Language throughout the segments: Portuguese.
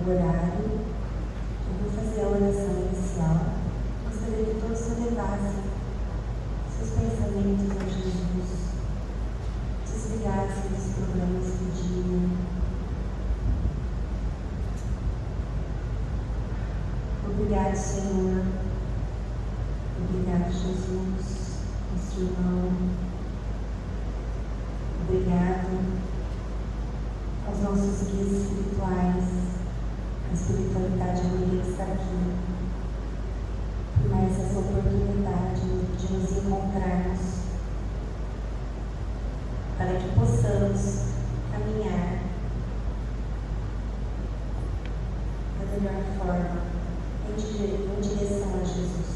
o horário, eu vou fazer a oração inicial. Gostaria que todos elevassem seus pensamentos a Jesus, desligassem dos problemas do dia. Obrigado, Senhor. Obrigado, Jesus, nosso irmão. Obrigado aos nossos guias espirituais, a espiritualidade amiga que está aqui, por mais essa oportunidade de nos encontrarmos, para que possamos caminhar da melhor forma em direção a Jesus.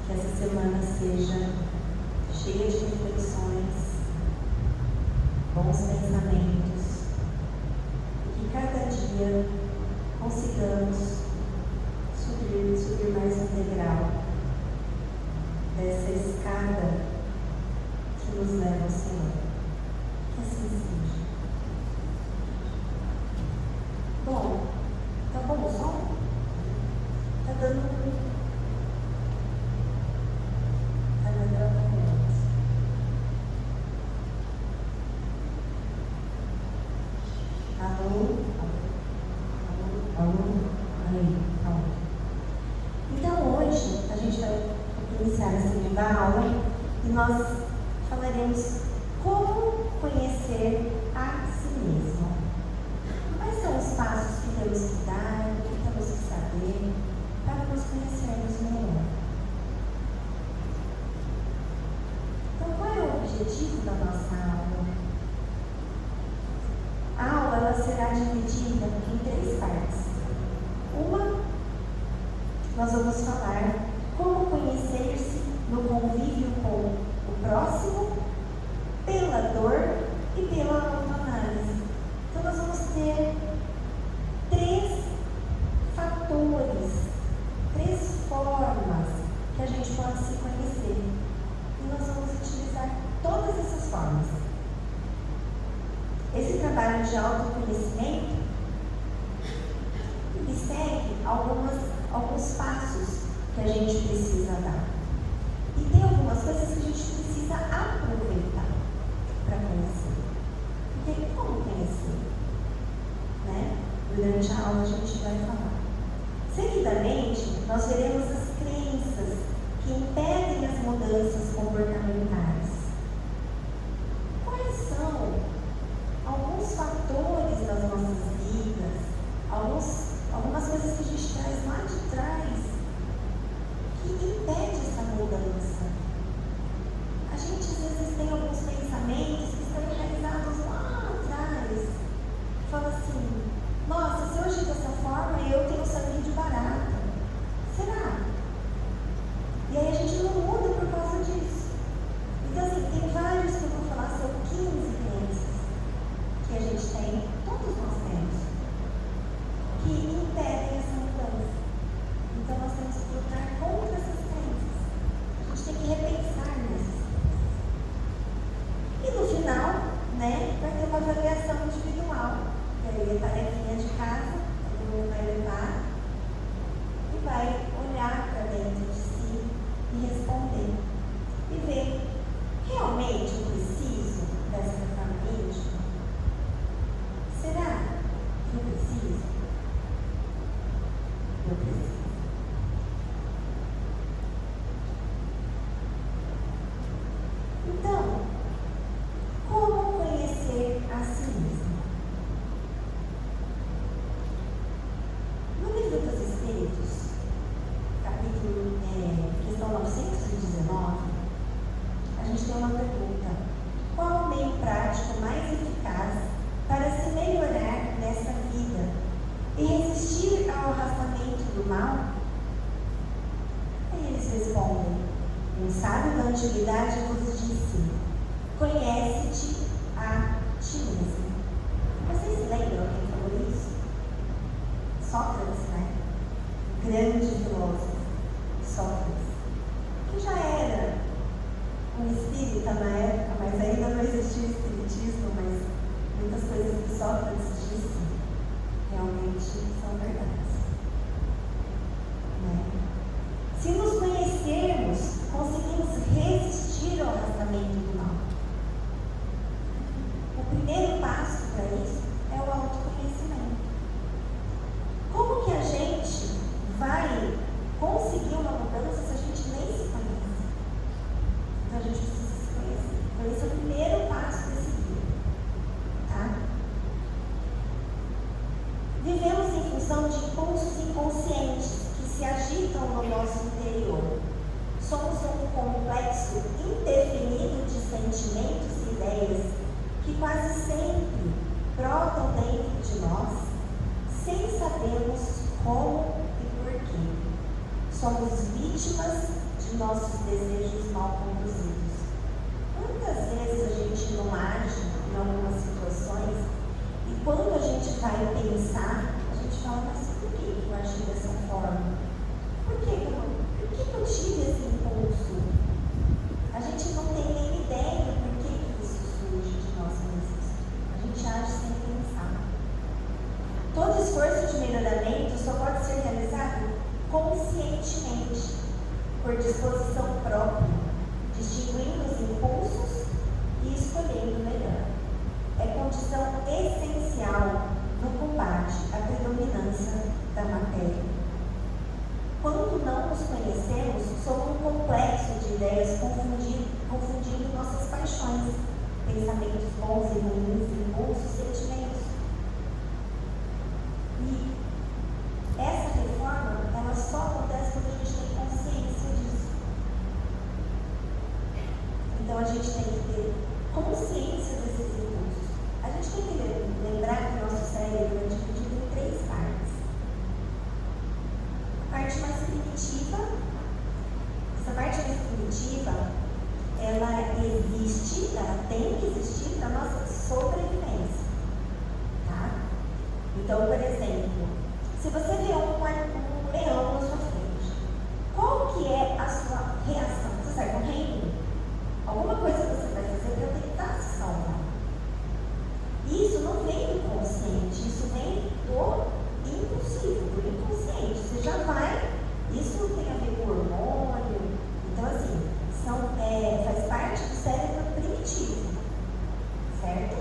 Que essa semana seja cheia de reflexões, bons pensamentos, e que cada dia consigamos subir mais um degrau dessa escada que nos leva ao Senhor. Que assim seja. Bom, tá bom o som? Tá dando nós falaremos como conhecer a si mesmo. Quais são os passos que temos que dar, o que temos que saber para nos conhecermos melhor. Então, qual é o objetivo da nossa aula? A aula ela será dividida em 3 partes. Uma, nós vamos falar como conhecer-se no convívio com o próximo, pela dor e pela autoanálise. Então, nós vamos ter 3 fatores, 3 formas que a gente pode se conhecer. E nós vamos utilizar todas essas formas. Esse trabalho de autoconhecimento, ele segue alguns passos que a gente precisa dar. E tem algumas coisas que a gente precisa aproveitar para conhecer. Porque como conhecer? Né? Durante a aula a gente vai falar. Seguidamente, nós veremos as crenças que impedem as mudanças comportamentais. Quais são alguns fatores das nossas vidas, algumas coisas que a gente traz lá de trás que impede essa mudança? A gente às vezes tem alguns pensamentos que estão enraizados lá atrás. Fala assim, nossa, se eu agir dessa forma, eu tenho sangue de barata. Será? E aí a gente não muda por causa disso. Então assim, tem vários que eu vou falar, são 15 crenças que a gente tem, todos nós temos, que impedem essa mudança. Então nós temos que lutar contra essas crenças. A gente tem que repensar nessas crenças. E no final, né, vai ter uma avaliação individual. E aí a tarefinha de casa, todo mundo vai levar e vai olhar para dentro de si e responder. E ver, realmente eu preciso dessa reforma íntima? Será que eu preciso? Eu preciso. Então, como conhecer a si mesmo? No livro dos Espíritos, questão 919, a gente tem uma pergunta: qual o meio prático mais eficaz para se melhorar nessa vida e resistir ao arrastamento do mal? Aí eles respondem: um sábio da antiguidade vos disse, conhece-te a ti mesmo. Vocês lembram quem falou isso? Sócrates, né? Grande filósofo, Sócrates, que já era um espírita na época, mas ainda não existia o espiritismo, mas muitas coisas que Sócrates disse disposição de impulsos inconscientes que se agitam no nosso interior. Somos um complexo indefinido de sentimentos e ideias que quase sempre brotam dentro de nós, sem sabermos como e porquê. Somos vítimas de nossos desejos mal conduzidos. Quantas vezes a gente não age em algumas situações e quando a gente vai pensar, a gente fala, mas por que eu agi dessa forma? Por que eu tive esse impulso? A gente não tem nem ideia por que isso surge de nós mesmos. A gente age sem pensar. Todo esforço de melhoramento só pode ser realizado conscientemente, por disposição própria, distinguindo os impulsos e escolhendo o melhor. É condição essencial no combate à predominância da matéria. Quando não nos conhecemos, somos um complexo de ideias confundindo nossas paixões, pensamentos bons e ruins, impulsos, sentimentos. E essa reforma, ela só acontece quando a gente tem consciência disso. Então a gente tem que ter consciência desses impulsos. A gente tem que lembrar que o nosso cérebro é dividido em 3 partes. A parte mais primitiva, essa parte mais primitiva, ela existe, ela tem que existir para a nossa sobrevivência. Tá? Então, por exemplo, se você vê um leão na sua frente, qual que é a sua reação? Você sai correndo? Alguma coisa que você vai fazer para tentar se salvar. Isso não vem do consciente, isso vem do impulsivo, do inconsciente. Você já vai, isso tem a ver com hormônio. Então, assim, faz parte do cérebro primitivo, certo?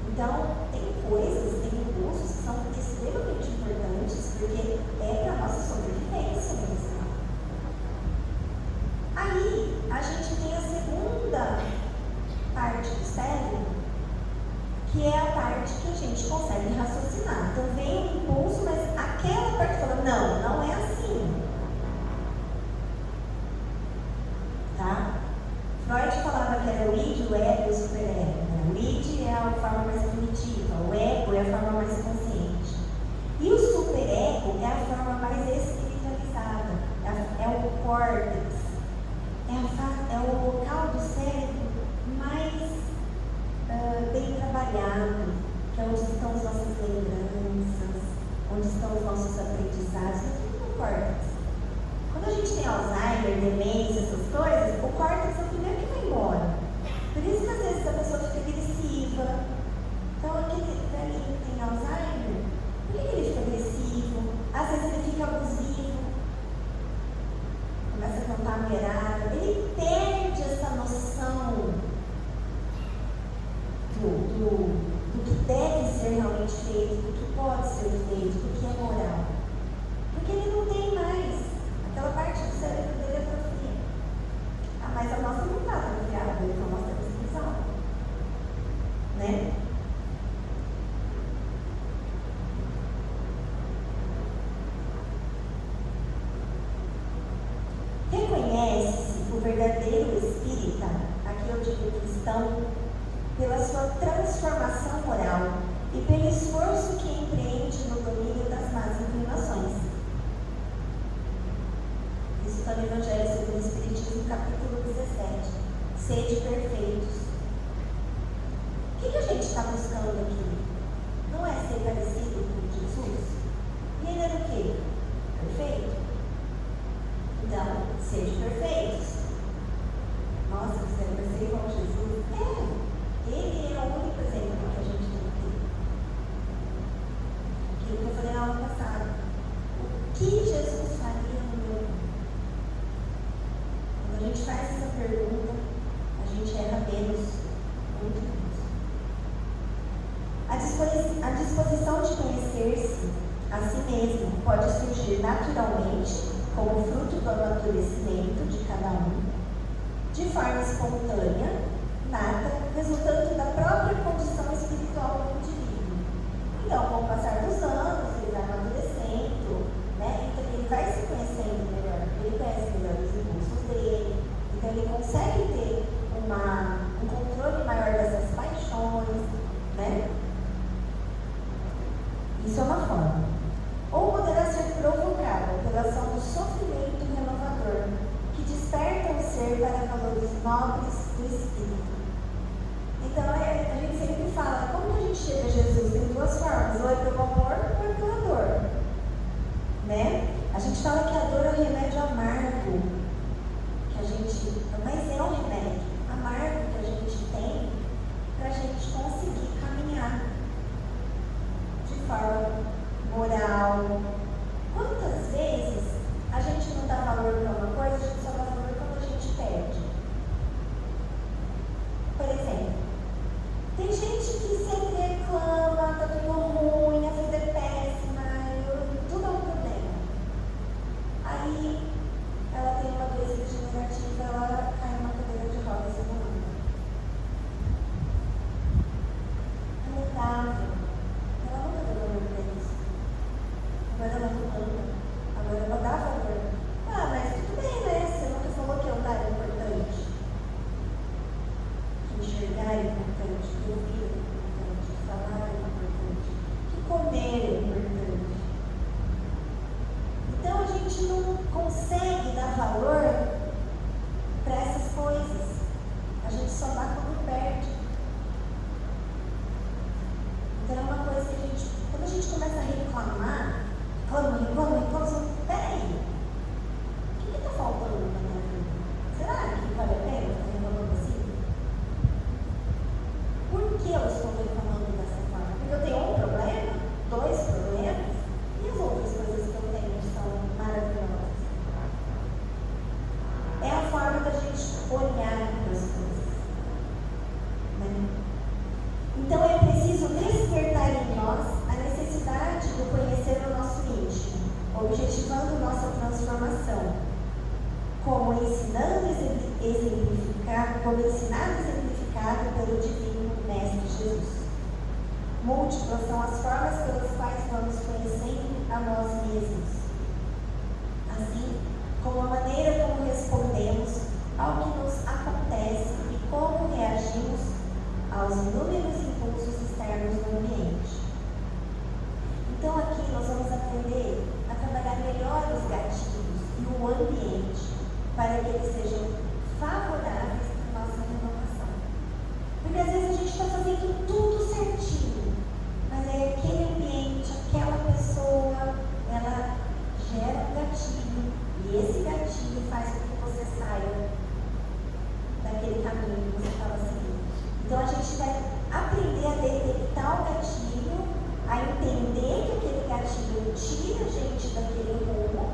Então, tem coisas, tem impulsos que são extremamente importantes, porque é para a nossa sobrevivência mesmo. Aí, a gente tem a segunda parte do cérebro, que é a parte que a gente consegue raciocinar. Então, vem um impulso, mas aquela parte fala, não é assim. Tá? Freud falava que era o id, o ego e o superego. O id é a forma mais primitiva, o ego é a forma mais consciente. E o superego é a forma mais espiritualizada, é o córtex, é o local do cérebro mais bem trabalhado, que é onde estão as nossas lembranças, onde estão os nossos aprendizados, é tudo no córtex. Quando a gente tem Alzheimer, demência, essas coisas, o córtex é o primeiro que vai embora. Por isso que às vezes a pessoa fica agressiva. Então aquele velhinho que tem Alzheimer, por que ele fica agressivo? Às vezes ele fica abusivo, começa a cantar mulherada, ele perde essa noção do que deve ser realmente feito, do que pode ser feito, do que é moral. Porque ele não tem mais. Aquela parte do cérebro dele atrofia. Mas a nossa não está atrofiada, então nós temos que usar. Né? Reconhece-se o verdadeiro espírita, aqui eu digo cristão, pela sua transformação moral e pelo esforço que empreende no domínio das más inclinações. Isso está no Evangelho segundo o Espiritismo, capítulo 17. Sede perfeitos. O que a gente está buscando aqui? Não é ser parecido com Jesus? E ele era o quê? Perfeito? Então, sede perfeitos. Nossa, você vai ser igual a Jesus? Ele é o único exemplo que a gente tem que ter. Aquilo que eu falei no ano passado. O que Jesus faria no meu mundo? Quando a gente faz essa pergunta, a gente erra menos, muito menos. A disposição de conhecer-se a si mesmo pode surgir naturalmente, como fruto do amadurecimento de cada um, de forma espontânea, nata, resultante da própria condição espiritual do indivíduo. Então, com o passar dos Isso é uma forma. Ou poderá ser provocada pela ação do sofrimento renovador, que desperta o ser para valores nobres do espírito. Então, a gente sempre fala, como a gente chega a Jesus? Tem duas formas, ou é pelo amor ou é pela dor. Né? A gente fala que a dor é o remédio amargo, que a gente, mas é um remédio amargo que a gente tem para a gente conseguir caminhar de forma moral. Quantas vezes a gente não dá valor para uma coisa, a gente só dá valor quando a gente perde? Por exemplo, tem gente que sempre reclama, tá tudo ruim, a vida é péssima, tudo é um problema. Aí ela tem uma doença degenerativa, ela cai numa cadeira de rodas e não anda. Ela estava, ela nunca deu valor para isso. Agora ela não anda, agora ela dá valor. Ah, mas tudo bem, né? Você nunca falou que andar é importante. Que enxergar é importante, que ouvir é importante, que falar é importante, que comer é importante. Então a gente não consegue dar valor para essas coisas. A gente só dá quando perde. Então é uma coisa que a gente, quando a gente começa a reclamar, reclama, peraí, o que está faltando na minha vida? Será que vale a pena estar reclamando assim? Por que eu estou reclamando dessa forma? Porque eu tenho um problema, dois problemas, e as outras coisas que eu tenho são maravilhosas. É a forma da gente olhar para as coisas. Né? Então é preciso despertar em nós a necessidade de conhecer o nosso íntimo, objetivando nossa transformação, como ensinado e exemplificado pelo Divino Mestre Jesus. Múltiplas são as formas pelas quais vamos conhecendo a nós mesmos, assim como a maneira como respondemos ao que nos acontece e como reagimos aos inúmeros impulsos externos no ambiente. Então aqui nós vamos aprender a trabalhar melhor os gatilhos e o ambiente para que eles sejam favoráveis à nossa renovação. Porque às vezes a gente está fazendo tudo certinho, mas é aquele ambiente, aquela pessoa, ela gera um gatilho, e esse gatilho faz com que você saia daquele caminho que você estava seguindo. Então a gente vai aprender a detectar o gatilho, a entender que aquele gatilho tira a gente daquele rumo,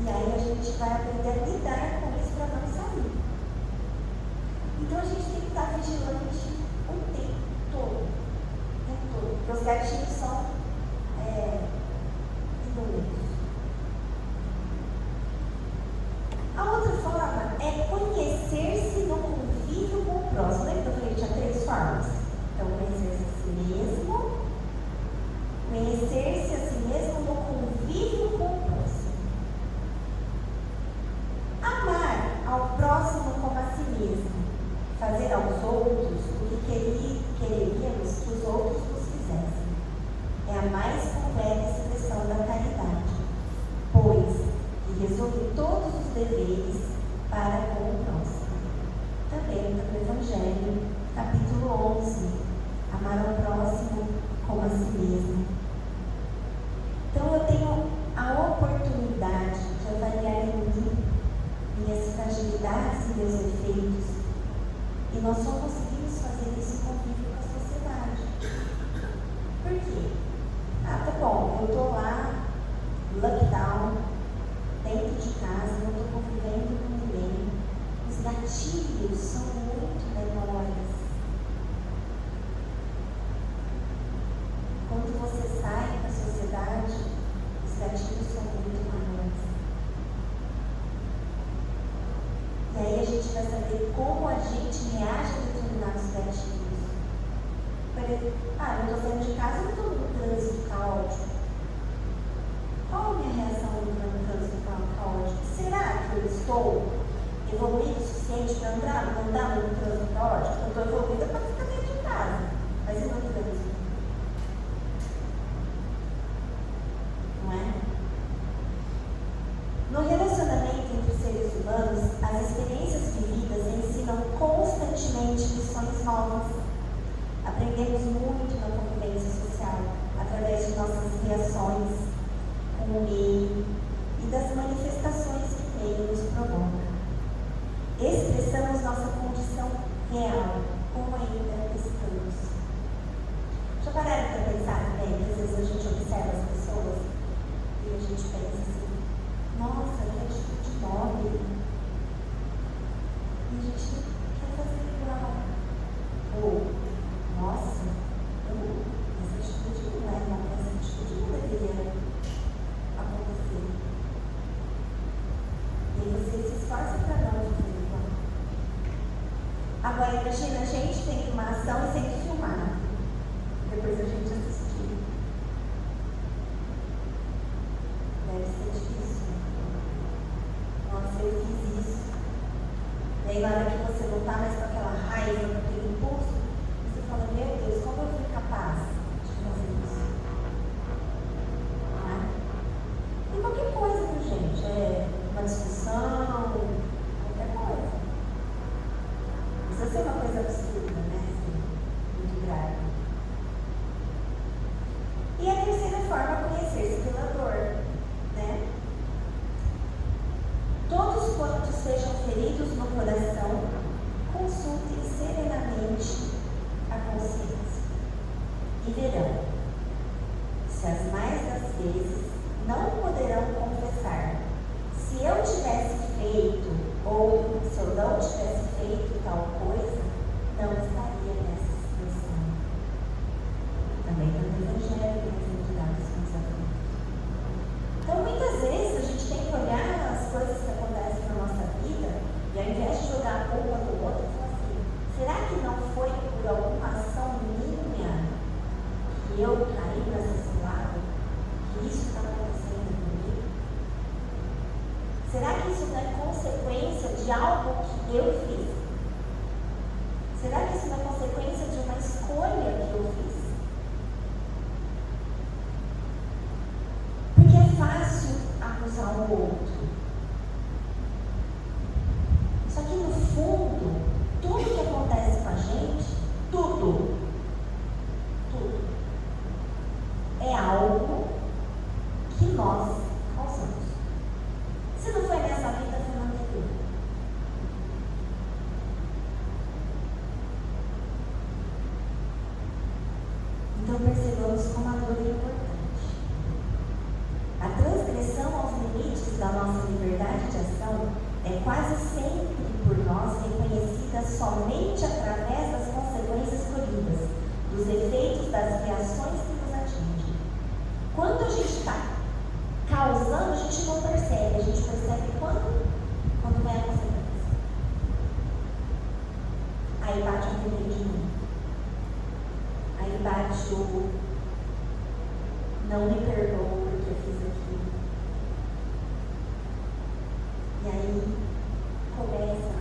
e aí a gente vai aprender a lidar com isso para não sair. Então a gente tem que estar vigilante o tempo todo. Porque os gatilhos são inúmeros. A outra forma é conhecer-se no convívio com o próximo. Lembra que eu falei que tinha 3 formas? Então, conhecer-se a si mesmo, conhecer-se a si mesmo no convívio com o próximo. Amar ao próximo como a si mesmo, fazer aos outros o que quereríamos que os outros nos fizessem. É a mais completa expressão da caridade, pois que resolve todos os deveres para com o próximo. Também no Evangelho, capítulo 11, amar ao próximo como a si mesmo. Então eu tenho a oportunidade de avaliar em mim minhas fragilidades e meus defeitos, e nós só conseguimos fazer isso em convívio com a sociedade. Por quê? Tá bom, eu estou lá, lockdown, dentro de casa, não estou convivendo com ninguém. Os gatilhos são muito menores. Quando você sai da sociedade, os gatilhos são muito maiores. E aí a gente vai saber como a gente reage a determinados gatilhos. Por exemplo, eu estou saindo de casa e não estou no trânsito caótico. Qual a minha reação no trânsito caótico? Será que eu estou evoluído o suficiente para andar no trânsito caótico? Eu estou evoluída para ficar dentro de casa, mas e no trânsito? e verão. Se as mais das vezes não poderão confessar, se eu tivesse feito, ou se eu não tivesse feito tal coisa, não estaria nessa situação. Também está no Evangelho que nós lidamos com os adultos. Então, muitas vezes, a gente tem que olhar as coisas que acontecem na nossa vida e, ao invés de jogar a culpa do outro, falar assim: será que não foi por alguma ação minha que eu caí nessa cilada? Que isso está acontecendo comigo? Será que isso não é consequência de algo que eu fiz? Será que isso não é consequência de uma escolha que eu fiz? Porque é fácil acusar o outro. Só que no fundo, tudo que acontece com a gente, tudo, é algo que nós causamos. Se não foi nessa vida, foi na anterior. Então percebamos como a dor é importante. A transgressão aos limites da nossa liberdade de ação é quase sempre por nós reconhecida somente através das consequências colhidas, dos efeitos das reações que nos atingem. Quando a gente está causando, a gente não percebe, a gente percebe quando vem a consequência. Aí bate o primeiro, aí bate o não me perdoa porque eu fiz aquilo. E aí começa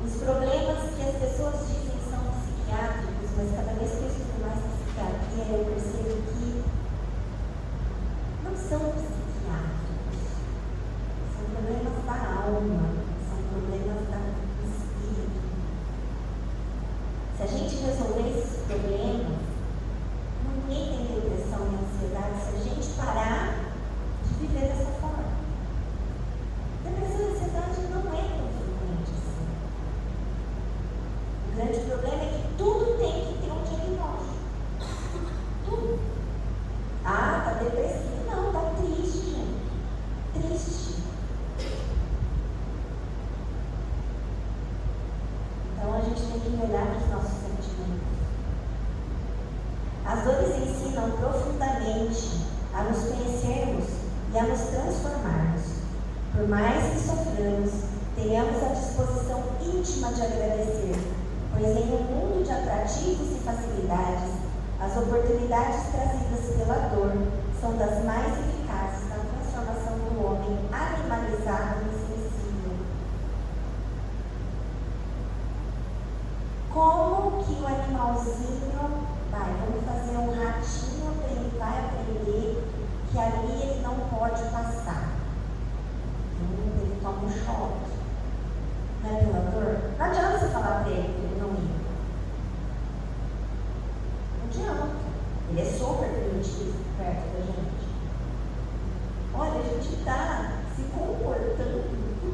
os problemas que as pessoas dizem são psiquiátricos, mas cada vez que eu estudo mais psiquiatria, eu percebo que não são psiquiátricos, são problemas da alma, são problemas do espírito. Se a gente resolver esses problemas, ninguém tem depressão e ansiedade se a gente parar de viver dessa forma. Depressão e ansiedade não é tão frequente assim. O grande problema é que tudo tem que ter um diagnóstico. Tudo. Ah, está depressivo. Não, está triste, gente. Triste. Então a gente tem que olhar para os nossos sentimentos. As dores ensinam profundamente a nos conhecermos e a nos transformarmos. Por mais que soframos, tenhamos a disposição íntima de agradecer, pois em um mundo de atrativos e facilidades, as oportunidades trazidas pela dor são das mais eficazes na transformação do homem animalizado e sensível. Como que o animalzinho vamos fazer um ratinho, ele vai aprender que ali ele não pode passar. Ele toma um choque. Não é pela dor? Não adianta você falar para ele que ele não ia. Não adianta. Ele é super primitivo perto da gente. Olha, a gente está se comportando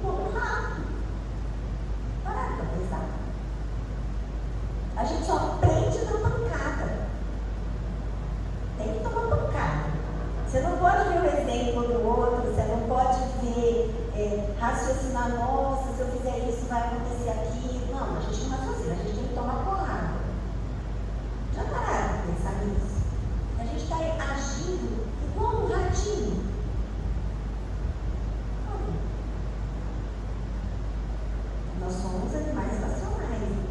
como um rato. Para para pensar. A gente só aprende na pancada. Tem que tomar pancada. Você não pode ver o exemplo do outro, você não pode ver, raciocinar, nossa, se eu fizer isso vai acontecer aquilo. Não, a gente não raciocina, a gente tem que tomar porrada. Já pararam de pensar nisso? A gente está agindo igual um ratinho. Nós somos animais racionais.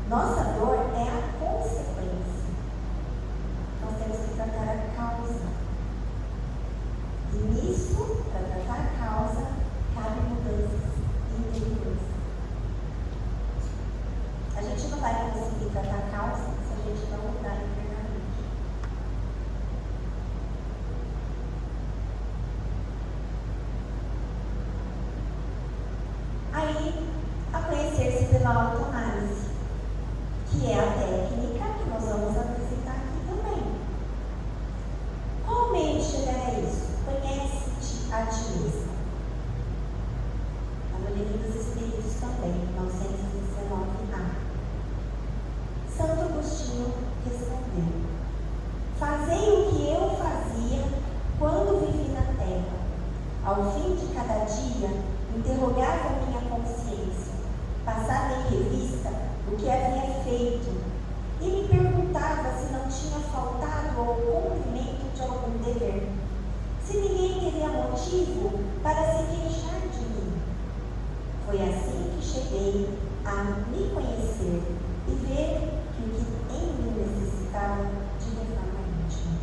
Nossa dor é a consequência. Nós temos que tratar a causa. E nisso, para tratar a causa, cabe mudanças interiores. A gente não vai conseguir tratar a causa se a gente não mudar internamente. Aí, a conhecer-se pela autoanálise, que é a técnica que nós vamos apresentar aqui também. Qual meio de chegar a isso? Conhece-te a ti mesmo. Está no livro dos Espíritos também, 919. o que havia feito e me perguntava se não tinha faltado ao cumprimento de algum dever, se ninguém teria motivo para se queixar de mim. Foi assim que cheguei a me conhecer e ver que o que em mim necessitava de reforma íntima.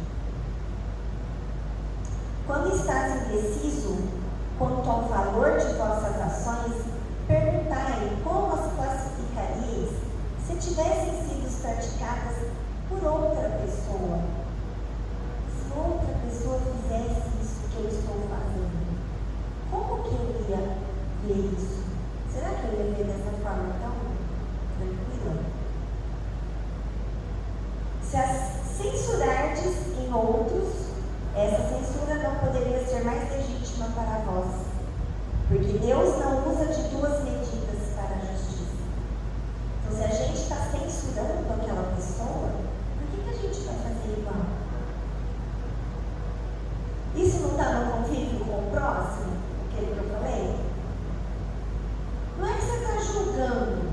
Quando estás indeciso quanto ao valor de vossas ações, perguntai como as classificarias se tivessem sido praticadas por outra pessoa. Se outra pessoa fizesse isso que eu estou fazendo, como que eu ia ver isso? Será que eu ia ver dessa forma tão tranquila? Se as censurardes em outros, essa censura não poderia ser mais legítima para vós, porque Deus não usa de duas medidas para a justiça. Então, se a gente está censurando aquela pessoa, por que a gente vai fazer igual? Isso não está no convívio com o próximo, aquele que eu falei? Não é que você está julgando,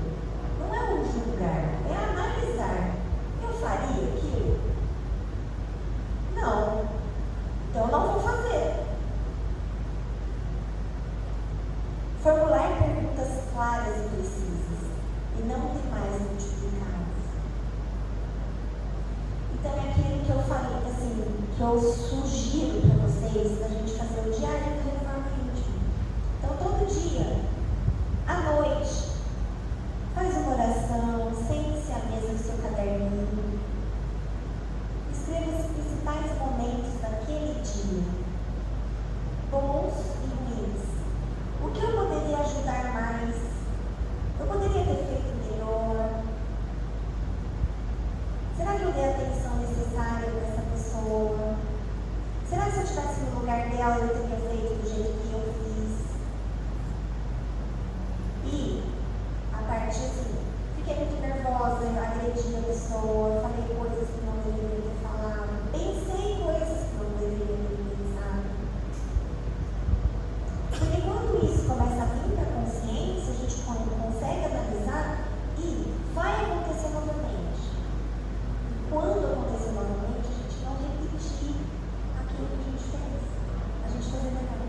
não é um julgar, é analisar. Eu faria aquilo? Não. Então eu não vou fazer. Formular perguntas claras e precisas e não demais multiplicadas. Então é aquilo que eu falei, assim, que eu sugiro para vocês, da gente fazer o diário de reforma íntima. Então todo dia, à noite, faz uma oração, sente-se à mesa do seu caderninho, escreva os principais momentos daquele dia, bons e ruins. O que eu poderia ajudar mais? Eu poderia ter feito melhor? Será que eu dei a atenção necessária para essa pessoa? Será que se eu estivesse no lugar dela eu teria feito do jeito que eu fiz? E, a partir assim, fiquei muito nervosa, agredi a pessoa, falei coisas que não deveria ter falado, pensei coisas que não deveria ter pensado. Porque quando isso começa a vir para a consciência, a gente consegue analisar e vai acontecer novamente. E quando acontecer novamente, a gente não repetir aquilo que a gente fez. A gente fazer melhor.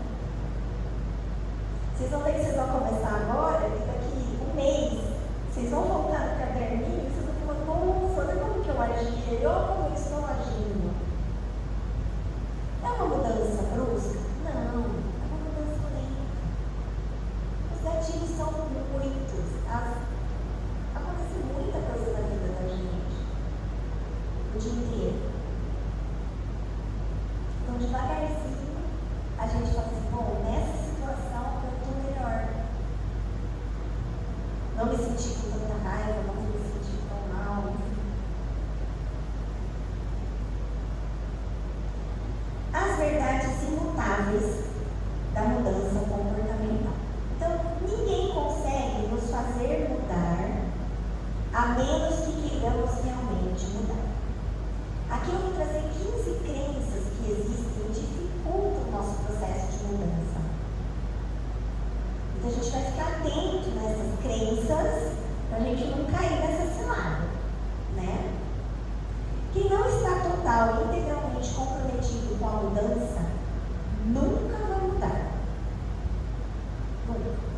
Vocês vão ver que vocês vão começar agora e daqui um mês vocês vão voltar no caderninho e vocês vão falar, nossa, olha como que eu agia, olha como eu estou agindo. É uma mudança brusca? Não, é uma mudança lenta. Os gatilhos são muitos. Acontece muita coisa na vida da gente, o dia inteiro. Então, devagarzinho, a gente fala assim, bom, nessa situação eu estou melhor. Não me senti com tanta raiva, não me senti tão mal. As verdades imutáveis da mudança comportamental. Então, ninguém consegue nos fazer mudar a menos que queiramos realmente mudar. Aqui eu vou trazer 15 crenças que existem e dificultam o nosso processo de mudança. Então a gente vai ficar atento nessas crenças para a gente não cair nessa cilada, né? Quem não está total e integralmente comprometido com a mudança nunca vai mudar. Nunca.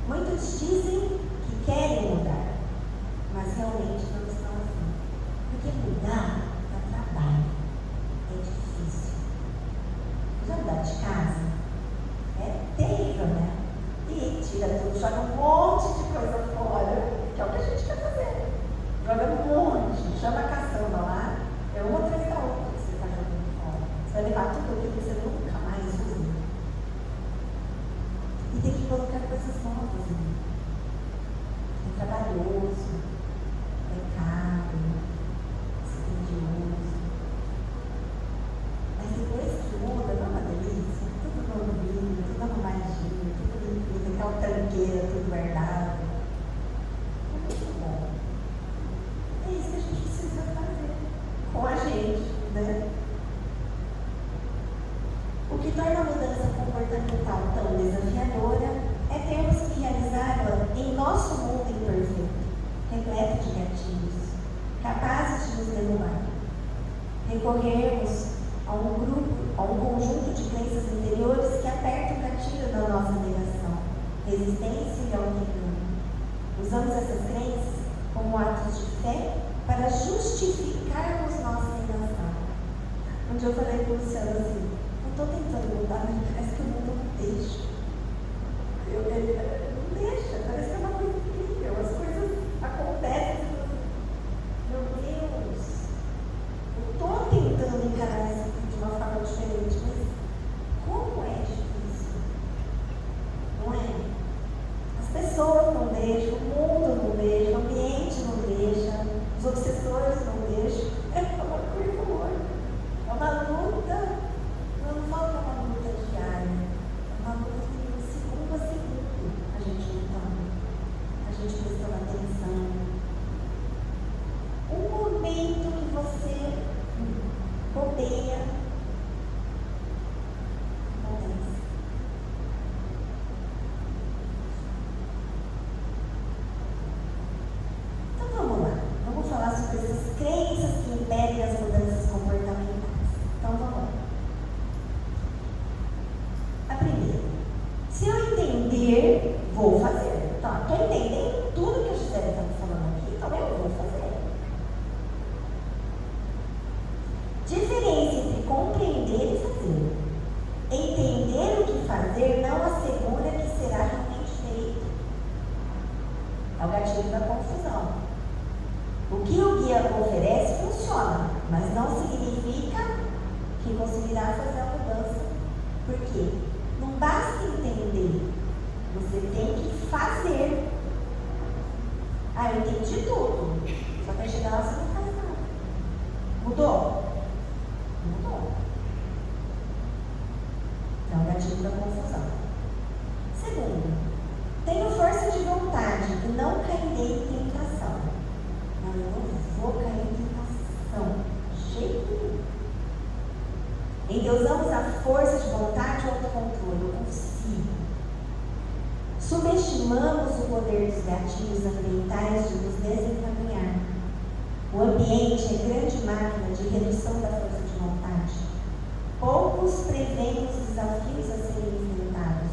Muitos dizem que querem mudar, mas realmente não estão assim. Porque mudar dá trabalho, é difícil. Já mudar de casa? É terrível, né? E tira tudo, joga um monte de coisa fora, que é o que a gente quer fazer. Joga um monte, chama a caçamba lá, é uma atrás da outra que você está jogando fora. Você vai levar tudo aquilo que você nunca mais usa. E tem que colocar coisas novas ali. É trabalhoso, é caro, é dispendioso. Mas depois que muda, não é uma delícia? Tudo novinho, tudo arrumadinho, tudo limpinho, aquela tranqueira, tudo guardado. É muito bom. É isso que a gente precisa fazer com a gente, né? O que torna a mudança comportamental tão desafiadora é termos que realizá-la em nosso mundo imperfeito, repleto gatilhos, capazes de nos derrubar. Recorremos a um conjunto de crenças interiores que apertam o gatilho da nossa negação, resistência e autoengano. Usamos essas crenças como atos de fé para justificarmos nossa negação. Um dia eu falei para o Luciano assim, eu estou tentando mudar, mas parece que o mundo não deixa. Ele não deixa, parece que é uma coisa incrível, as coisas acontecem. Meu Deus, eu estou tentando encarar isso de uma forma diferente, mas como é difícil, não é? As pessoas não deixam, o mundo não deixa, o ambiente não deixa, os obsessores não deixam, é uma coisa louca, é uma luta, eu não falo que é uma luta diária, é uma luta que segundo a segundo a gente lutando, a gente prestando atenção. Um momento que você bobeia, acontece. Então vamos lá, vamos falar sobre essas crenças que impedem as mudanças comportamentais. Então vamos lá. A primeira, se eu entender, vou fazer. Então, estou entendendo tudo que a Gisele está me falando aqui, então eu vou fazer. Diferença entre compreender e fazer. Entender o que fazer não assegura que será realmente feito. É o gatilho da confusão. O que o guia oferece funciona, mas não significa que conseguirá fazer a mudança. Por quê? Não basta entender, você tem que fazer. Ah, eu entendi tudo, só que chegar lá você não faz nada. Mudou? Mudou. Então, gatilho da confusão. Segundo, tenho força de vontade e não cairei em tentação. Não, eu não vou cair em tentação. De jeito nenhum. Endeusamos a força de vontade e autocontrole. Eu consigo. Subestimamos o poder dos gatilhos ambientais de nos desencaminhar. O ambiente é grande máquina de redução da força de vontade. Poucos preveem os desafios a serem enfrentados.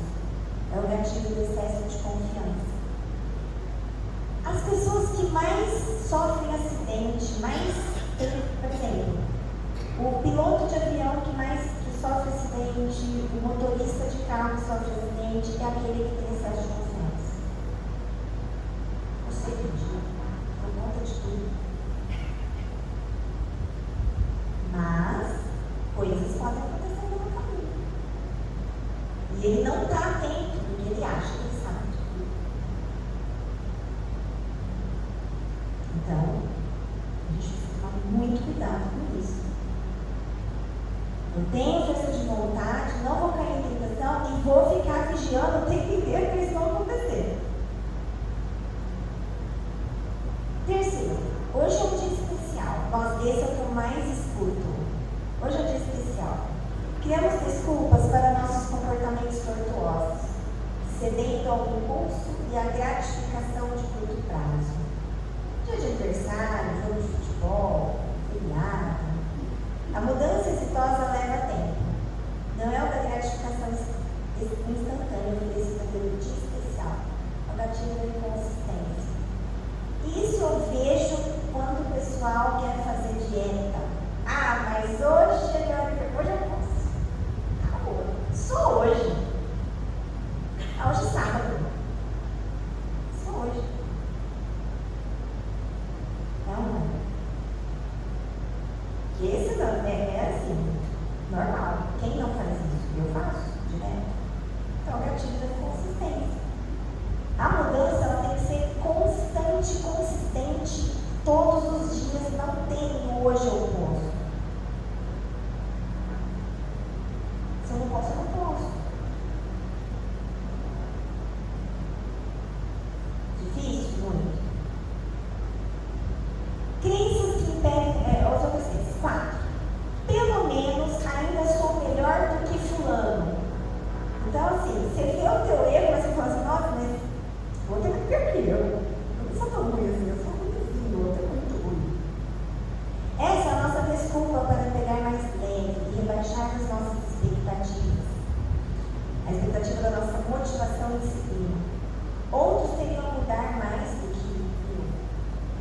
É o gatilho do excesso de confiança. As pessoas que mais sofrem acidente, por exemplo, o piloto de avião que sofre acidente, o motorista de carro que sofre acidente, é aquele que tem excesso de confiança. Eu sei que por conta de tudo. Mas coisas podem acontecer no caminho. E ele não está atento porque ele acha que ele sabe de tudo. Então, a gente precisa tomar muito cuidado com isso. Eu tenho força de vontade, não vou cair em tentação e vou ficar vigiando o tempo inteiro para isso não acontecer. Terceiro, hoje é um dia especial. Esse é o que eu mais escuto. Hoje é um dia especial. Criamos desculpas para nossos comportamentos tortuosos, cedendo ao impulso e à gratificação de curto prazo. Dia de aniversário, jogo de futebol, feriado. A mudança exitosa leva tempo. Não é uma gratificação instantânea oferecida pelo dia especial. É o gatilho da inconsistência. Isso eu vejo quando o pessoal quer fazer dieta. Ah, mas hoje eu posso. Acabou. Só hoje. Hoje é sábado. Só hoje.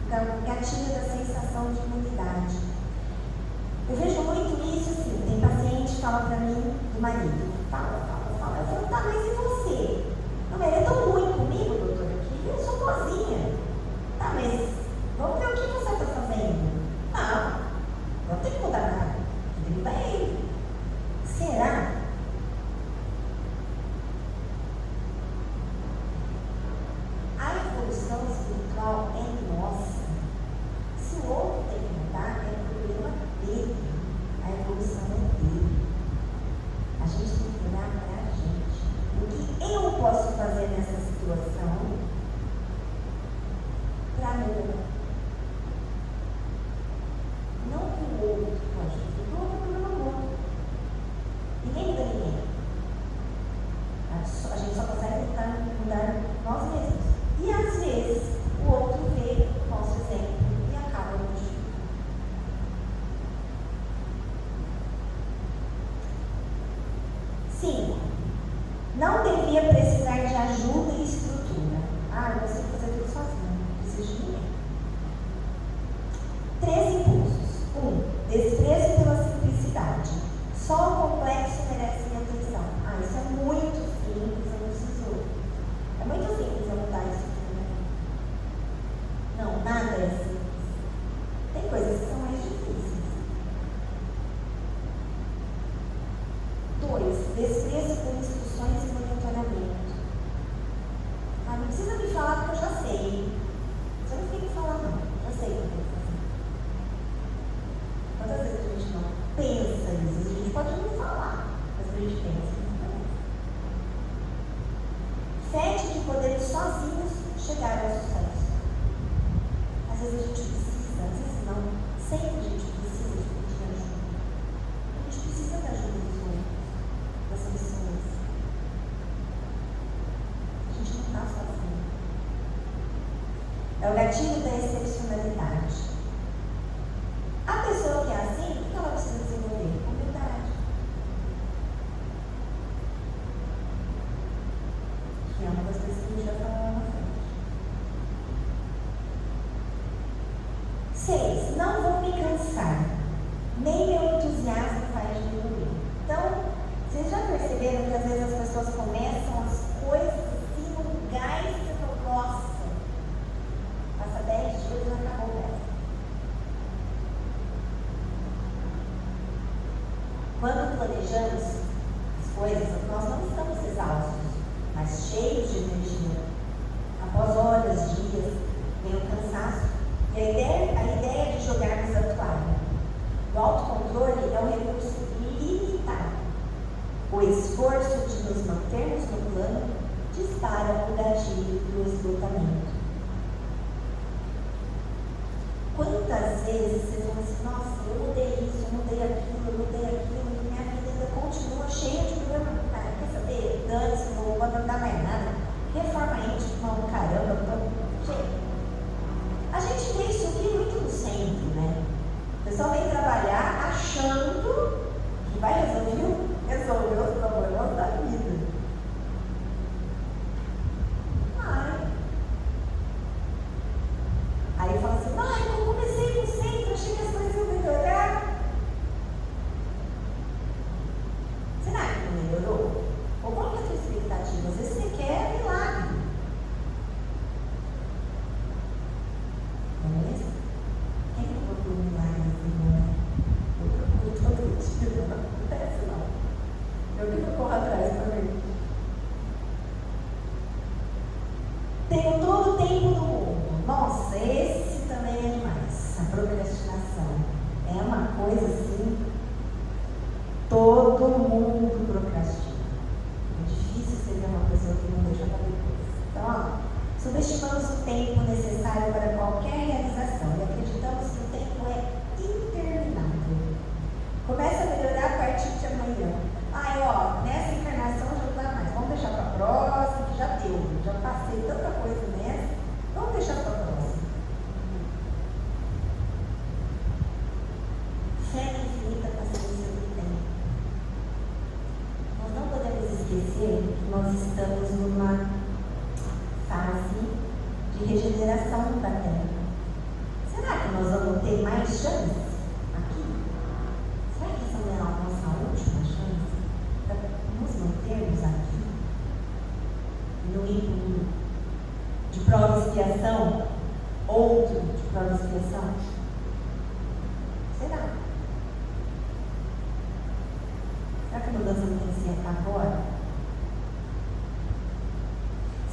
gatilho da sensação de imunidade. Eu vejo muito isso assim, tem paciente que fala para mim do marido, fala. Eu falo, tá, mas e você? Não, ele é tão ruim comigo, doutora, que eu sou boazinha. Tá, mas vamos ver o que você está fazendo. Não tem que mudar nada. Tem que mudar ele. Será? A evolução espiritual é nossa. Se o outro tem que mudar, é problema dele. A evolução é dele. A gente tem que olhar para a gente. O que eu posso fazer nessa situação para melhorar? Não que o outro pode fazer, o outro é problema outro. Ninguém muda ninguém. A gente só consegue mudar nós mesmos. E às vezes o outro vê o nosso exemplo e acaba modificando. Sim, não devia precisar de ajuda e estrutura. Eu consigo fazer tudo sozinho, não preciso de ninguém. 3 impulsos. 1. Desprezo pela simplicidade. Só o complexo merece minha atenção. Isso é muito simples, eu não preciso. É muito simples eu mudar isso aqui, né? Não, nada é simples. Tem coisas que são mais difíceis. 2. Desprezo por instruções e monitoramento. Não precisa me falar porque eu já sei. Você não tem que falar não, já sei o que eu vou fazer. Quantas vezes a gente não pensa nisso? A gente pode não falar, mas a gente pensa. 7. De poder sozinhos chegar ao sucesso. Às vezes a gente precisa, às vezes não, sempre a gente precisa de pedir ajuda. A gente precisa da ajuda dos outros, das pessoas. A gente não está sozinho. É o gatilho da excepcionalidade. A pessoa que é assim, o que ela precisa desenvolver? Humildade. Que é uma das coisas que a gente vai falar lá na frente. 6. Não vou me cansar. Nem meu entusiasmo faz diminuir. Então, vocês já perceberam que às vezes as pessoas começam as coisas assim, no gás que você fala, nossa, passa 10 dias e não acabou o gás. Quando planejamos as coisas, nós não estamos exaustos, mas cheios de energia. Após horas, dias, vem o cansaço e a ideia de jogarmos a toalha. O autocontrole é um recurso ilimitado. O esforço de nos mantermos no plano dispara o gatilho do esgotamento. Quantas vezes vocês vão assim, nossa, eu mudei isso, eu mudei aquilo, e minha vida ainda continua cheia de problemas. Quer saber? Dane-se, não vou mandar mais nada. Reforma íntima, caramba, a gente vê isso aqui muito no centro, né? O pessoal vem trabalhar achando que vai resolver os problemas da vida. Aí fala assim, eu comecei no centro, achei que as coisas iam melhorar. outro de prova de expressão? Será? Será que a mudança não tem que ser agora?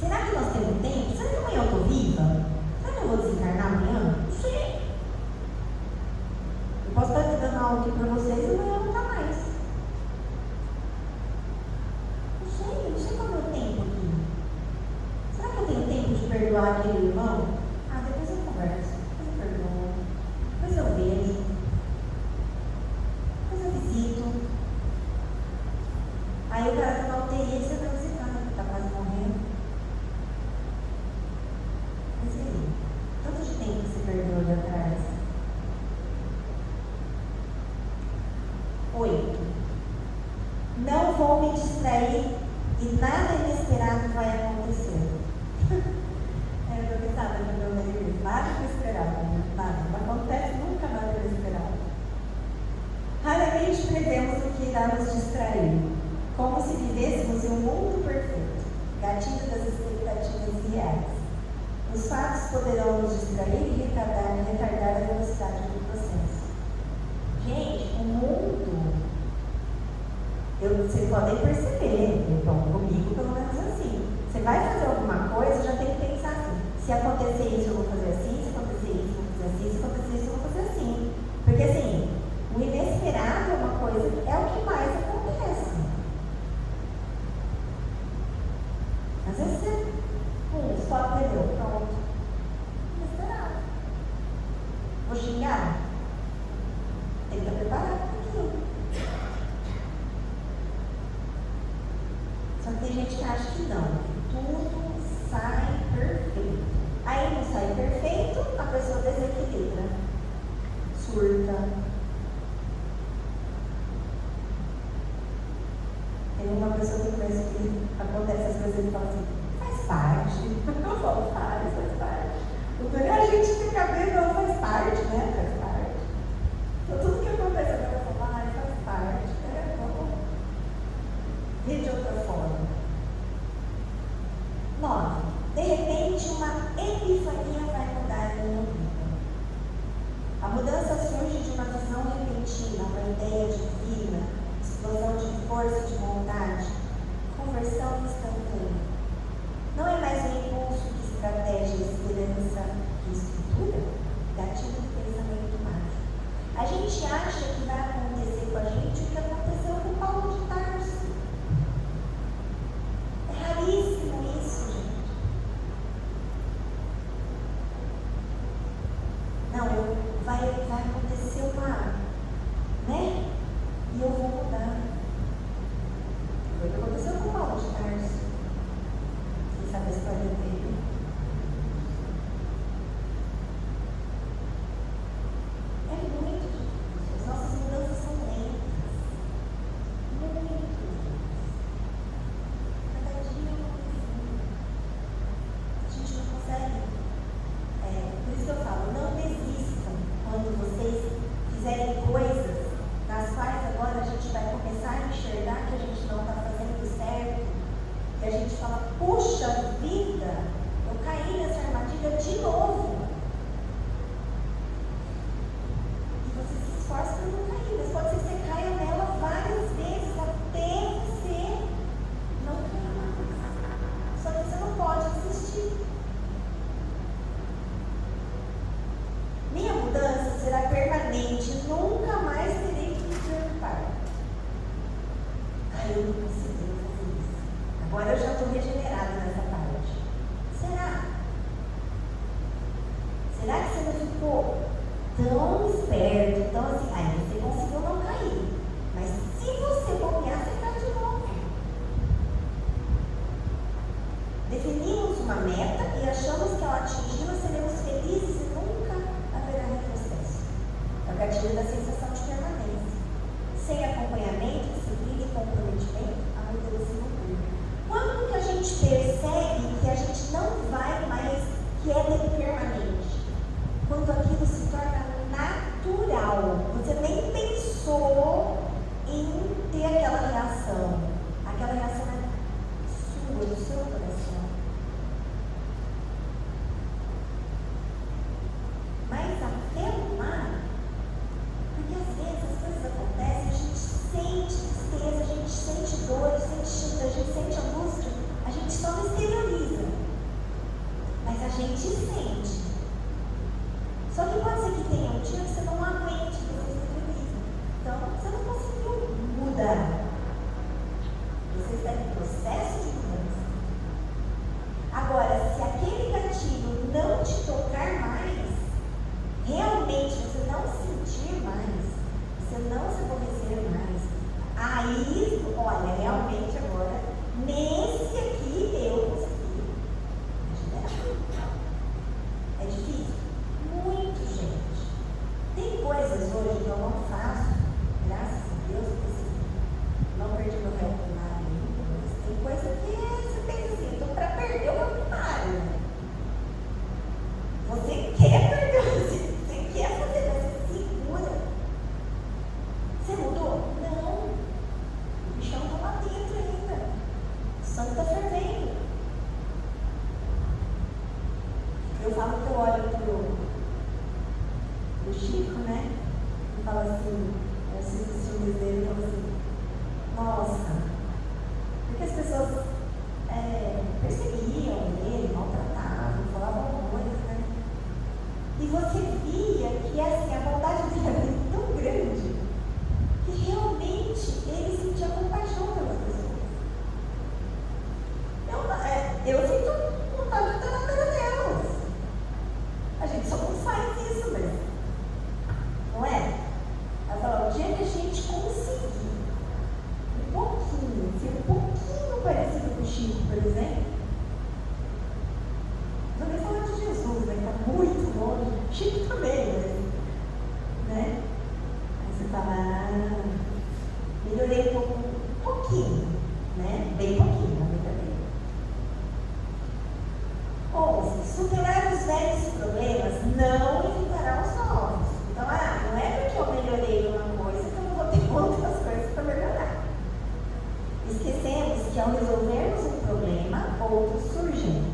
Será que nós temos tempo? Será que amanhã eu estou viva? Será que eu vou desencarnar amanhã? Não sei. Eu posso estar dando algo aqui para vocês e amanhã não está mais. Não sei qual é o meu tempo aqui. Será que eu tenho tempo de perdoar aquele irmão? Ah, depois eu converso, depois eu perdoo, depois eu vejo, depois eu visito. Aí o cara está na UTI e você está visitando, está quase morrendo. Mas e aí? Quanto de tempo que você perdeu ali atrás? 8. Não vou me distrair e nada inesperado vai acontecer. Eu pensava no meu livro, nada inesperado, nada, não acontece nunca nada inesperado. Raramente prevemos o que irá nos distrair, como se vivêssemos em um mundo perfeito, gatilho das expectativas reais. Os fatos poderão nos distrair e retardar a velocidade do processo. Gente, o mundo, vocês podem perceber, então, comigo pelo menos assim. Você vai fazer alguma coisa, já tem que pensar assim. Se acontecer isso, eu vou fazer assim. Se acontecer isso, eu vou fazer assim. Se acontecer isso, eu vou fazer assim. Porque assim, o inesperado é uma coisa, é o que mais acontece. Às vezes você, stop, perdeu, pronto. Inesperado. Vou xingar? Tem que estar preparado para aquilo. Só que tem gente que acha que não. Tudo sai perfeito. Aí não sai perfeito, a pessoa desequilibra, surta. Tem uma pessoa que conhece que acontece as coisas e fala assim, faz parte. Eu falo, faz parte. A gente fica vendo, não faz parte, né? Faz parte. Então tudo que acontece agora eu falo, faz parte. Vamos ver de outra forma. 9. De repente, uma epifania vai mudar a minha vida. A mudança surge de uma visão repentina, uma ideia divina, explosão de força e de vontade, conversão instantânea. Não é mais um impulso de estratégia, esperança e estrutura, gatilho do pensamento mágico. A gente acha que vai acontecer com a gente o que aconteceu com Paulo de Tarso. É raríssimo isso, gente. Não, vai acontecer uma, né? E eu vou mudar. Foi o que aconteceu com Paulo de Tarso. Você sabe a história dele? É muito difícil. As nossas mudanças são lentas. Muito lentas. Cada dia é uma coisinha. A gente não consegue. Por isso que eu falo, não desistam quando vocês fizerem coisas nas quais agora a gente vai começar a enxergar que a gente não está fazendo certo. E a gente fala, puxa vida, eu caí nessa armadilha de novo. E você se esforça para não cair, mas pode ser que você caia nela várias vezes até você não cair mais. Só que você não pode desistir. Minha mudança será permanente, nunca mais terei que me preocupar. Eu não consegui fazer isso. Agora eu já estou regenerada nessa parte. Será? Será que você não ficou tão esperto, tão assim? Você conseguiu não cair. Mas se você bobear, você cai de novo. Definimos uma meta e achamos que ao atingi-la seremos felizes e nunca haverá retrocesso. É o gatilho da sensação de permanência. Sem acompanhamento, disciplina e comprometimento, a mudança não dura. Quando que a gente percebe que a gente não vai mais, que é permanente? Quando aquilo se torna natural. Você nem pensou do Chico, né? E fala assim, eu assisto os filmes dele e fala assim, nossa, porque as pessoas perseguiam ele, maltratavam, falavam coisas, né? E você via que assim, a bondade dele era tão grande que realmente ele sentia compaixão pelas pessoas. Eu sinto vontade de estar na cara delas. A gente só não faz isso mesmo. Não é? Ela fala, o dia que a gente conseguir um pouquinho, ser um pouquinho parecido com o Chico, por exemplo, não vou nem falar de Jesus, né? Que está muito longe. Chico também, né? Aí você fala, melhorei um pouquinho, né? Bem pouquinho, na verdade. 11. Superar os velhos problemas não evitará os novos. Então, não é porque eu melhorei uma coisa que eu não vou ter outras coisas para melhorar. Esquecemos que ao resolvermos um problema, outros surgem.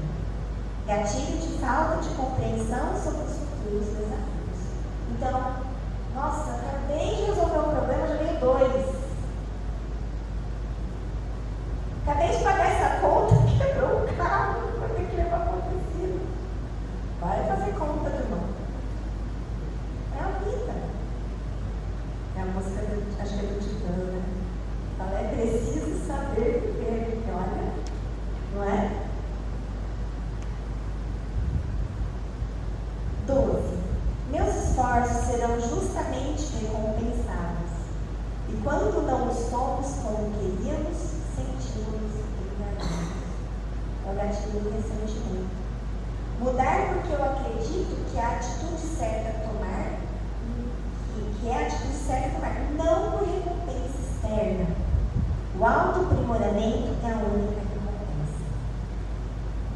Gatilho de falta de compreensão sobre os futuros desafios. Então, nossa, acabei de resolver um problema, já veio 2. Acabei de pagar essa conta, quebrou o carro, vou ter que levar para o oficina. Vai fazer conta de novo. É a vida. É a música, acho que é do Titã, né? Fala, é preciso saber viver, porque olha, não é? 12. Meus esforços serão justamente recompensados. E quando não os somos como queríamos, sentimos enganados. É o gatilho do ressentimento. Mudar porque eu acredito que a atitude certa a tomar, que é a atitude certa a tomar, não por recompensa externa. O autoaprimoramento é a única recompensa.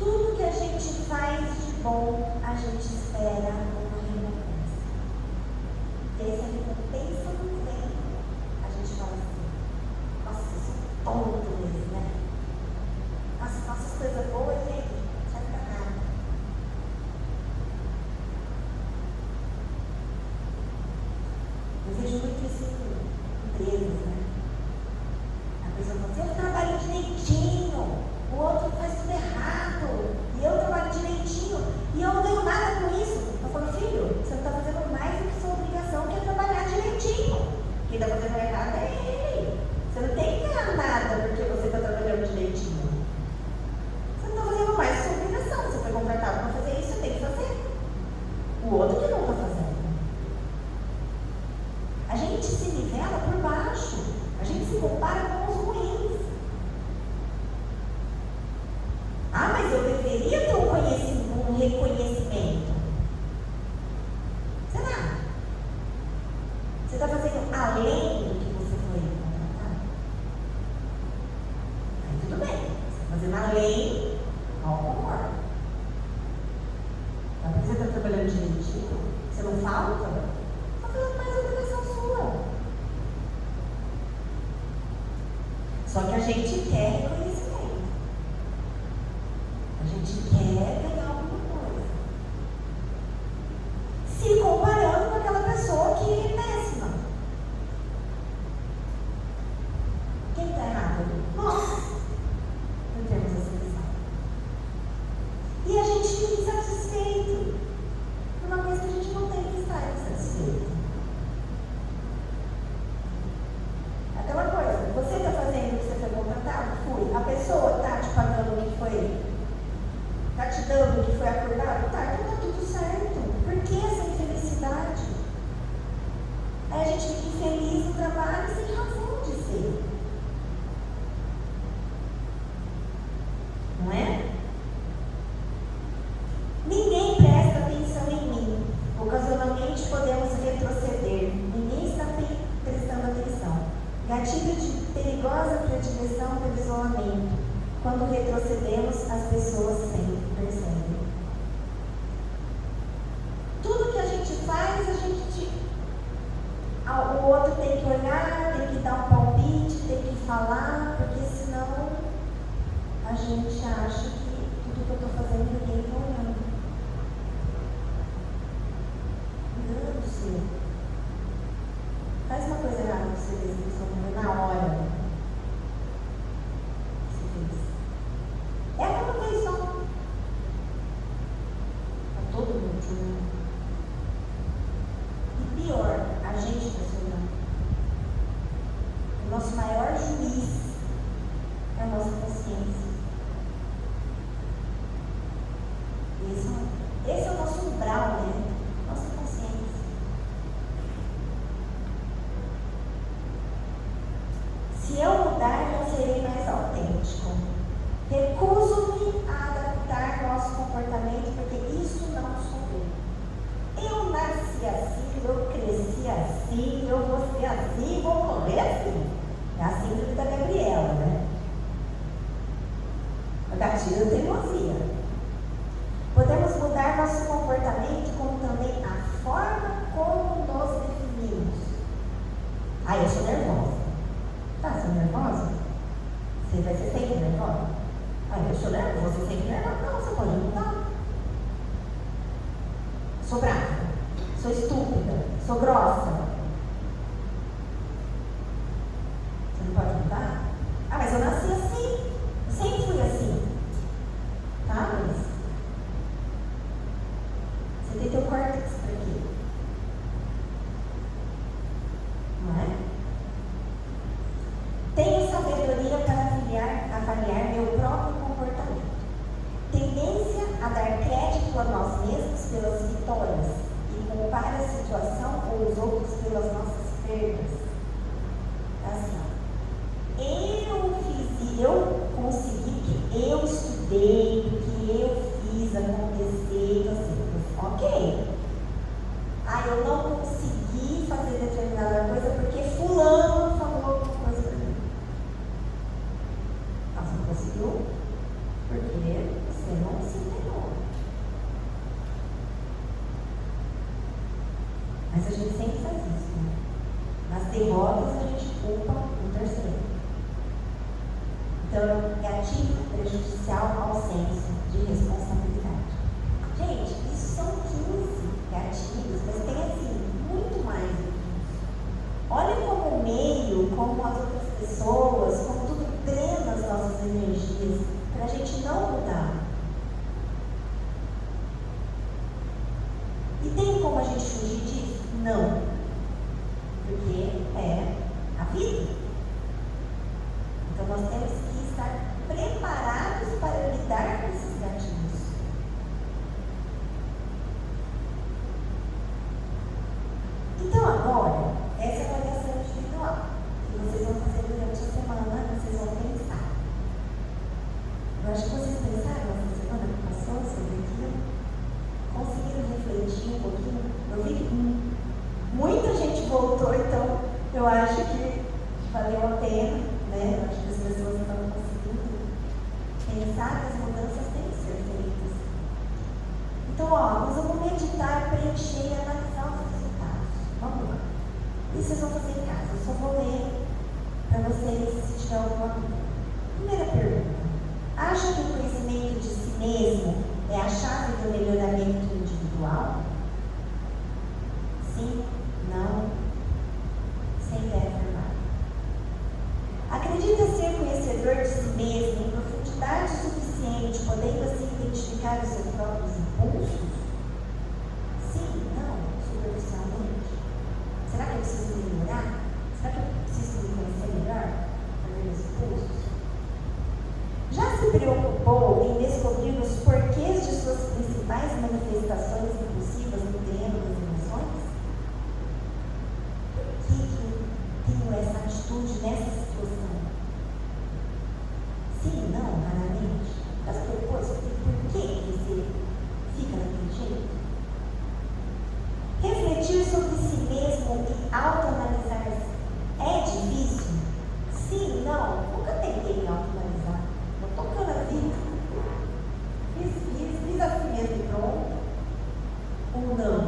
Tudo que a gente faz de bom, a gente espera uma recompensa. E essa recompensa não vem. A gente fala assim, nossa, eu sou tonto mesmo, né? Nossa, faço as coisas boas e aí, não serve pra nada. Eu vejo muito isso em empresas, né? A pessoa fala assim, eu trabalho direitinho, o outro faz tudo errado, e eu trabalho direitinho, e eu não ganho nada com isso. Eu falo, filho, você não está fazendo mais do que sua obrigação, que é trabalhar direitinho. Quem está fazendo errado é ele. Você não tem que ganhar nada porque você está trabalhando direitinho. Você não está fazendo mais sua obrigação. Você foi contratado para fazer isso, você tem que fazer. O outro que não está fazendo. A gente se nivela por baixo. A gente se compara com os ruins. Mas eu deveria ter um reconhecimento. Será? Você está fazendo além do que você foi contratado? Aí tudo bem. Você está fazendo além, não concordo. Mas porque você está trabalhando direitinho, você não falta, está fazendo mais obrigação sua. Só que a gente quer reconhecimento. A gente quer ganhar alguma coisa. Se comparando com aquela pessoa que é péssima. Quem está errado? Nós. Não temos essa visão. E a gente fica insatisfeito por uma coisa que a gente não tem que estar insatisfeito. Aquela coisa, você está fazendo o que você foi contratado? Fui. A pessoa está te pagando o que foi, está te dando o que foi acordado? Tá, então está tudo certo. Por que essa infelicidade? Aí a gente fica infeliz no trabalho sem razão de ser. Não é? Ninguém presta atenção em mim. Ocasionalmente podemos retroceder. Ninguém está prestando atenção. Gatilho de perigosa predileção pelo isolamento. Quando retrocedemos, as pessoas sempre percebem. Tudo que a gente faz, o outro tem que olhar, tem que dar um palpite, tem que falar, porque senão a gente acha que tudo que eu estou fazendo ninguém está olhando. Engano-se. você. Faz uma coisa errada que você fez, que você morreu na hora. Que você fez. É aquela vez só. Tá todo mundo julgando. E pior, a gente está se olhando. O nosso maior juiz é a nossa consciência. Esse é o nosso umbral, né? Nossa consciência. Se eu mudar, eu serei mais autêntico. Recuso-me a adaptar nosso comportamento, porque isso não sou eu. Eu nasci assim, eu cresci assim, eu vou ser assim, vou morrer assim. É a síndrome da Gabriela, né? A gatilho da teimosia. Podemos mudar nosso comportamento, como também a forma como nos definimos. Ah, eu sou nervosa. Tá, você é nervosa? Você vai ser sempre nervosa? Ah, eu sou nervosa, você sempre nervosa? Não, você pode mudar. Sou brava, sou estúpida, sou grossa. Você não pode mudar? Ah, mas eu nasci assim, eu sempre fui assim. Tá, mas você tem teu córtex para quê? Não é? Tenho sabedoria para avaliar meu próprio comportamento. Tendência a dar crédito a nós mesmos pelas vitórias e culpar a situação ou os outros pelas nossas perdas. Assim, eu consegui porque eu estudei, porque eu fiz acontecer, assim. Ok. Ah, eu não consegui fazer determinada coisa porque fulano falou alguma coisa para mim. Você não conseguiu porque você não se entendeu. Mas a gente sempre faz isso, né? Nas derrotas a gente culpa o terceiro. Então, gatilho prejudicial ao senso de responsabilidade. Gente, isso são 15 gatilhos, mas tem assim, muito mais do que isso. Olha como o meio, como as outras pessoas, como tudo drena as nossas energias para a gente não mudar. E tem como a gente fugir disso? Não. Porque é a vida. Então nós temos que estar preparados para lidar com esses gatilhos. Então agora, essa é a avaliação individual que vocês vão fazer durante a semana, vocês vão pensar. Eu acho que vocês pensaram essa semana que passou sobre aquilo, conseguiram refletir um pouquinho. Eu vi que muita gente voltou, então eu acho que valeu a pena, né? Eu acho que as pessoas estão conseguindo pensar que as mudanças têm que ser feitas. Então, nós vamos meditar, preencher e analisar os resultados. Vamos lá. Isso vocês vão fazer em casa. Eu só vou ler para vocês se tiver alguma dúvida. Primeira pergunta. Acha que o conhecimento de si mesmo é a chave do melhoramento individual? Sim? Não? Sem ideia afirmada. Acredita ser conhecedor de si mesmo em profundidade suficiente, podendo assim identificar os seus próprios impulsos? Sim? Não? Superficialmente? Será que eu preciso melhorar? Será que eu preciso me conhecer melhor para ver meus impulsos? Já se preocupou em descobrir os porquês de suas principais manifestações impulsivas no terreno das emoções? Por que eu tenho essa atitude nessa situação? Sim, não, raramente. Mas depois, por que você fica daquele jeito? Refletir sobre si mesmo e autoanalisar-se é difícil? Sim, não, nunca tentei me autoanalisar. Estou tocando a vida. Fiz assim mesmo e pronto. Ou não?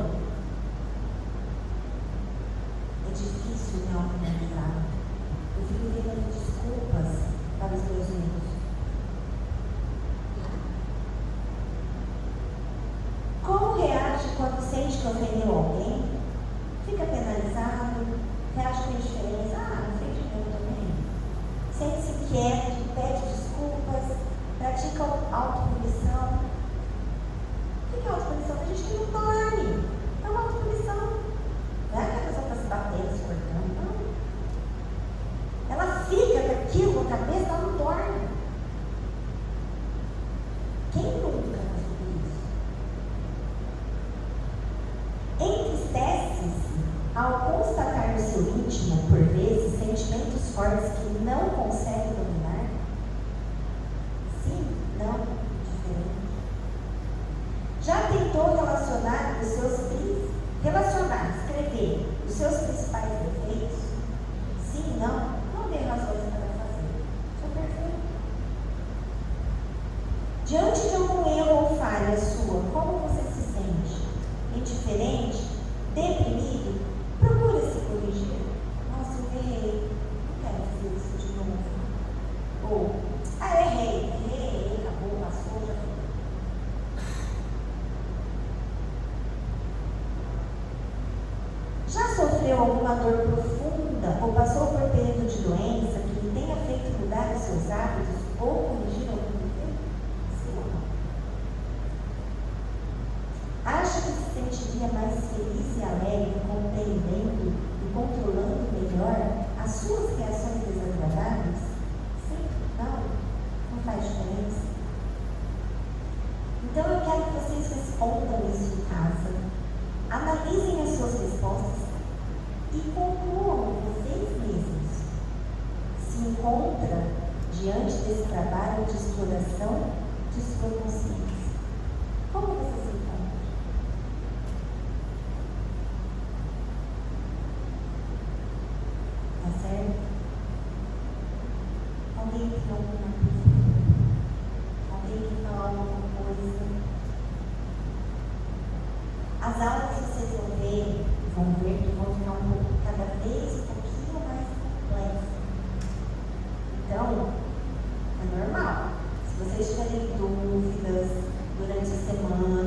É difícil me autoanalisar. Eu fico inventando desculpas para os meus erros. Como reage quando sente que ofendeu alguém? fortes que não conseguem dominar? Sim, não, diferente. Já tentou escrever os seus principais defeitos? Sim, não dê razões para fazer. Sou perfeito. Diante de algum erro ou falha sua, como você se sente? Indiferente? Deprimido? Procure se corrigir. Nossa, eu errei. Não quero fazer isso de novo. Ou, errei, acabou, passou, já foi. Já sofreu alguma dor profunda ou passou por período de doença que lhe tenha feito mudar os seus hábitos ou corrigir algum defeito? Sim ou não? Acha que se sentiria mais feliz e alegre compreendendo e controlando melhor as suas reações desagradáveis? Sim? Não faz diferença? Então eu quero que vocês respondam isso em casa. Analisem as suas respostas e concluam vocês mesmos. Se encontra diante desse trabalho de exploração de sua consciência. Como você se encontra? Tá certo? Alguém tem alguma dúvida? Alguém que fala alguma coisa? As aulas vocês vão ver que vão ficar cada vez um pouquinho mais complexas. Então, é normal. Se vocês tiverem dúvidas durante a semana,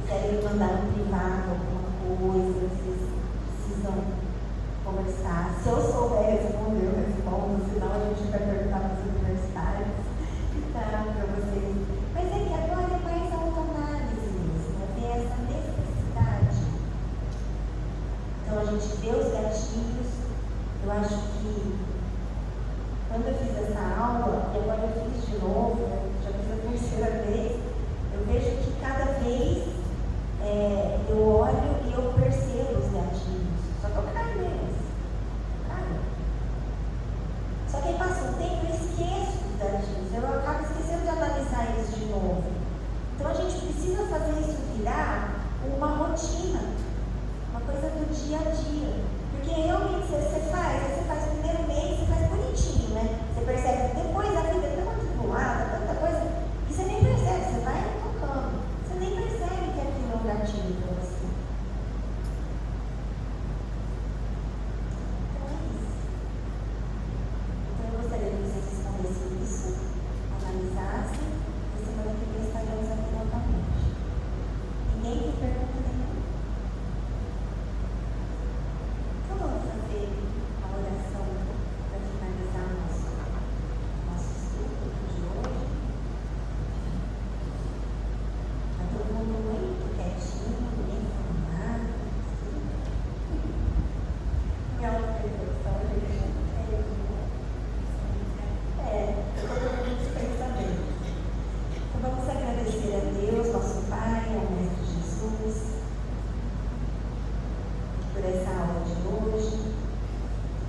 quiserem me mandar no privado alguma coisa, vocês precisam conversar. Se eu souber responder, eu respondo, senão a gente vai perguntar para os universitários e tá para vocês. Mas é que agora é mais autoanálise mesmo, é ter essa necessidade. Então a gente vê os gatilhos. Eu acho que quando eu fiz essa aula, e agora eu fiz de novo, já fiz a terceira vez, eu vejo que cada vez eu olho e eu percebo os gatilhos. Só que eu caio neles. Só que aí passa um tempo e eu esqueço dos gatilhos. Eu acabo esquecendo de analisar eles de novo. Então a gente precisa fazer isso virar uma rotina, uma coisa do dia a dia. Porque realmente você faz o primeiro mês, você faz bonitinho, né? Você percebe que depois a vida é tão atribulada, tanta coisa, que você nem percebe, você vai tocando. Você nem percebe que aquilo é um gatilho para você. Então é isso. Então eu gostaria que vocês respondessem isso, analisassem, e semana que vem estaremos aqui novamente. Ninguém tem pergunta nenhuma? Então vamos fazer a oração para finalizar o nosso estudo de hoje. Está todo mundo muito quietinho, ninguém falando nada. Minha auto-percepção, gente, todo mundo de pensamento. Então vamos agradecer a Deus, nosso Pai, ao Mestre Jesus, por essa aula de hoje,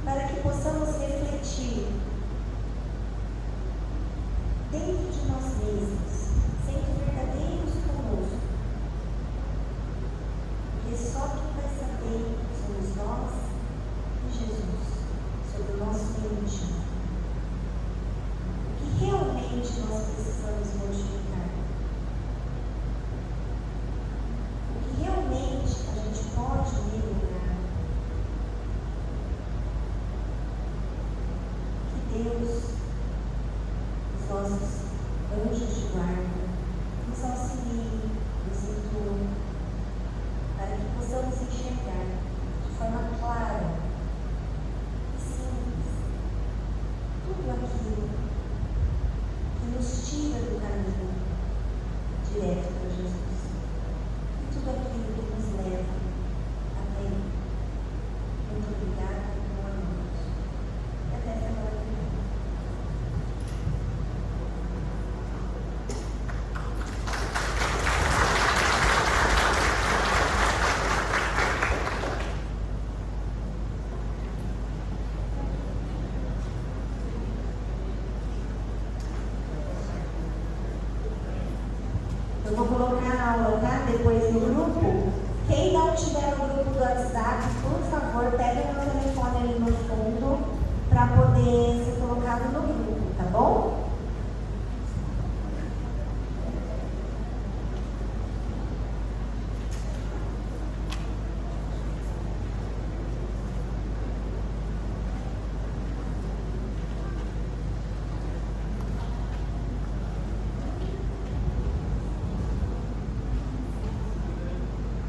para que possamos refletir dentro de nós mesmos, sendo verdadeiros conosco, porque só quem vai saber somos nós e Jesus, sobre o nosso íntimo, o que realmente nós precisamos modificar, o que realmente a gente pode melhorar. Que Deus, os nossos anjos de guarda, nos auxiliem, nos intuam, para que possamos enxergar de forma clara e simples tudo aquilo que nos tira do caminho Eu vou colocar na aula, tá? Depois no grupo. Quem não tiver no grupo do WhatsApp, por favor, pega o meu telefone ali no fundo para poder ser colocado no